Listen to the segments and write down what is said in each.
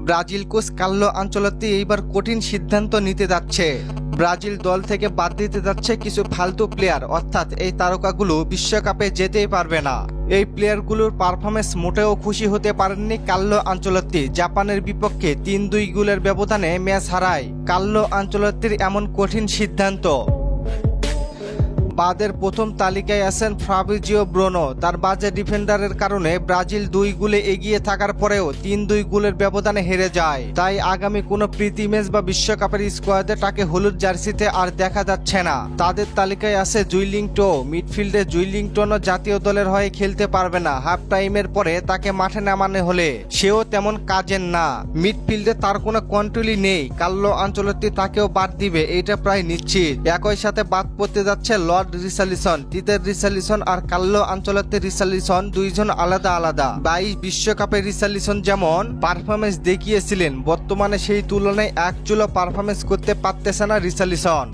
Brazil coach Carlo Ancelotti এইবার কঠিন সিদ্ধান্ত নিতে যাচ্ছে। ব্রাজিল দল থেকে বাদ দিতে যাচ্ছে কিছু ফালতু প্লেয়ার, অর্থাৎ এই তারকাগুলো বিশ্বকাপে যেতেই পারবে না। এই প্লেয়ারগুলোর পারফরমেন্স মোটেও খুশি হতে পারেননি কার্লো আনচেলত্তি। জাপানের বিপক্ষে ৩-২ গোলের ব্যবধানে ম্যাচ হারায় কার্লো আনচেলত্তির এমন কঠিন সিদ্ধান্ত। বাদের প্রথম তালিকায় আছেন ফাব্রিজিও ব্রুনো। তার বাজে ডিফেন্ডারের কারণে ব্রাজিল ২ গোলে এগিয়ে থাকার পরেও ৩-২ গোলের ব্যবধানে হেরে যায়। তাই আগামী কোনো প্রীতি ম্যাচ বা বিশ্বকাপের স্কোয়াডে তাকে হলুদ জার্সিতে আর দেখা যাচ্ছে না। তাদের তালিকায় আছে জুইলিংটো। মিডফিল্ডে জুইলিংটনও জাতীয় দলের হয়ে খেলতে পারবে না। হাফ টাইমের পরে তাকে মাঠে নামানো হলে সেও তেমন কাজের না। মিডফিল্ডে তার কোনো কন্ট্রোলই নেই। কার্লো আনচেলত্তি তাকেও বাদ দিবে, এটা প্রায় নিশ্চিত। একই সাথে বাদ পড়তে যাচ্ছে লর্ড রিচার্লিসন। তিতের রিচার্লিসন আর কার্লো আনচেলত্তির রিচার্লিসন দুইজন আলাদা আলাদা। ২২ বিশ্বকাপে রিচার্লিসন যেমন পারফরমেন্স দেখিয়েছিলেন, বর্তমানে সেই তুলনায় এক চুলো পারফরমেন্স করতে পারতেছে না রিচার্লিসন।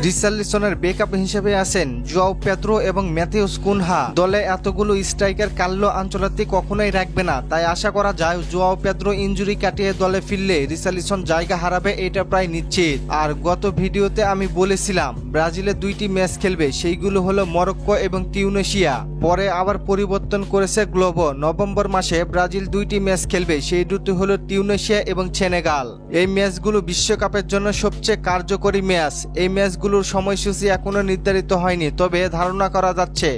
রিচার্লিসনের ব্যাকআপ হিসেবে আছেন জোয়াও পেদ্রো এবং ম্যাথিউস কুনহা। দলে এতগুলো স্ট্রাইকার কার্লো আনচেলত্তি কখনোই রাখবে না, তাই আশা করা যায় জোয়াও পেদ্রো ইনজুরি কাটিয়ে দলে ফিরলে রিচার্লিসন জায়গা হারাবে, এটা প্রায় নিশ্চিত। আর গত ভিডিওতে আমি বলেছিলাম ব্রাজিলের 2টি ম্যাচ খেলবে, সেইগুলো হলো মরক্কো এবং তিউনিসিয়া। পরে আবার পরিবর্তন করেছে গ্লোবো। নভেম্বর মাসে ব্রাজিল 2টি ম্যাচ খেলবে, সেই দুটি হলো তিউনিসিয়া এবং সেনেগাল। এই ম্যাচগুলো বিশ্বকাপের জন্য সবচেয়ে কার্যকরী ম্যাচ। এই ম্যাচগুলোর সময়সূচি এখনো নির্ধারিত হয়নি, তবে ধারণা করা যাচ্ছে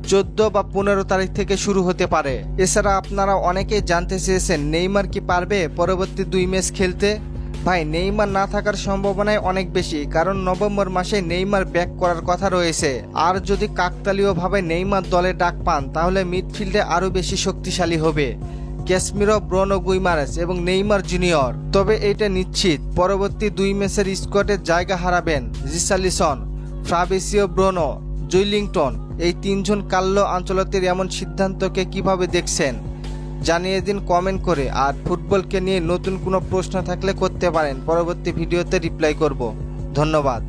14 বা 15 তারিখ থেকে শুরু হতে পারে। এছাড়া আপনারা অনেকেই জানতে চেয়েছেন নেইমার কি পারবে পরবর্তী 2 ম্যাচ খেলতে। ভাই, নেইমার না থাকার সম্ভাবনাই অনেক বেশি, কারণ নভেম্বর মাসে নেইমার ব্যাক করার কথা রয়েছে। আর যদি কাকতালীয়ভাবে নেইমার দলে ডাক পান, তাহলে মিডফিল্ডে আরও বেশি শক্তিশালী হবে ক্যাসমিরো, ব্রুনো গুইমারেস এবং নেইমার জুনিয়র। তবে এটা নিশ্চিত পরবর্তী 2 ম্যাচের স্কোয়াডের জায়গা হারাবেন রিচার্লিসন, ফাব্রিজিও ব্রুনো, জুইলিংটন। এই 3 জন কার্লো আনচেলত্তির এমন সিদ্ধান্তকে কিভাবে দেখছেন জানিয়ে দিন কমেন্ট করে। আর ফুটবলকে নিয়ে নতুন কোনো প্রশ্ন থাকলে করতে পারেন, পরবর্তী ভিডিওতে রিপ্লাই করব। ধন্যবাদ।